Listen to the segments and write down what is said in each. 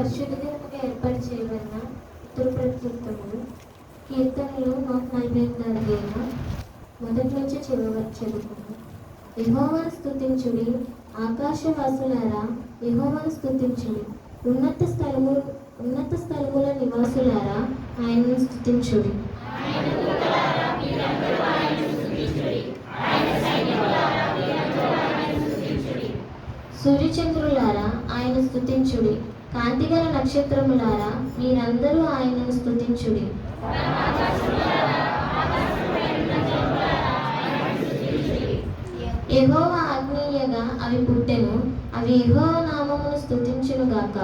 పరిశుద్ధ దేవునికి ఏర్పాటు చేయబడిన ఉత్తర ప్రత్యుత్తములు కీర్తనలు 148 మొదటి నుంచి చదువుకుందాం. యెహోవాను స్తుతించుడి, ఆకాశవాసులారా యెహోవాను స్తుతించుడి, ఉన్నత స్థలముల నివాసులారా ఆయనను స్తుతించుడి. సూర్యచంద్రులారా ఆయన స్తుతించుడి, కాంతిగల నక్షత్రములారా మీరందరూ ఆయనను స్తుతించుడి. యెహోవా ఆజ్ఞయగా అవి పుట్టెను, అవి యెహోవా నామమును స్తుతించును గాక.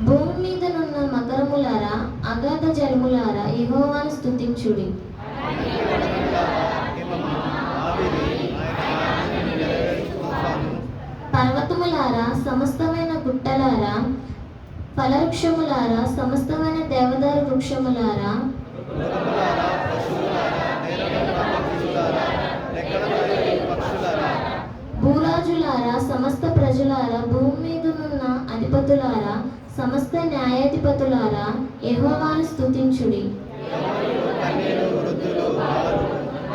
భూమి మీదనున్న మకరములారా అగాధ జలములారా యెహోవాను స్తుతించుడి. పర్వతములారా సమస్తమైన గుట్టలారా, ఫలవృక్షములారా సమస్తమైన దేవదారు వృక్షములారా, భూరాజులారా సమస్త ప్రజలారా, భూమి మీదనున్న అధిపతులారా సమస్త న్యాయాధిపతులారా యెహోవాను స్తుతించుడి.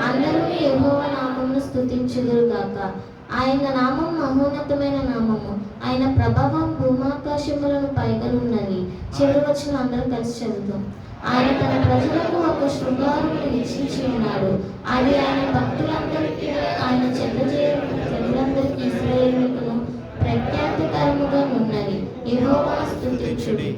అందరూ యెహోవా నామమును స్తుతించుదురు గాక. ఆయన నామం మహోన్నతమైన నామము, ఆయన ప్రభావం భూమాకాశములను పైగలున్నది. చివరి వచ్చిన అందరూ కలిసి చదువుతాం. ఆయన తన ప్రజలకు ఒక శృంగారమును నిశ్చయించి ఉన్నాడు, అది ఆయన భక్తులందరికీ ఆయన జనులందరికీ ఇశ్రాయేలుకు ప్రఖ్యాతికరముగా ఉన్నది. యెహోవాను స్తుతించుడి.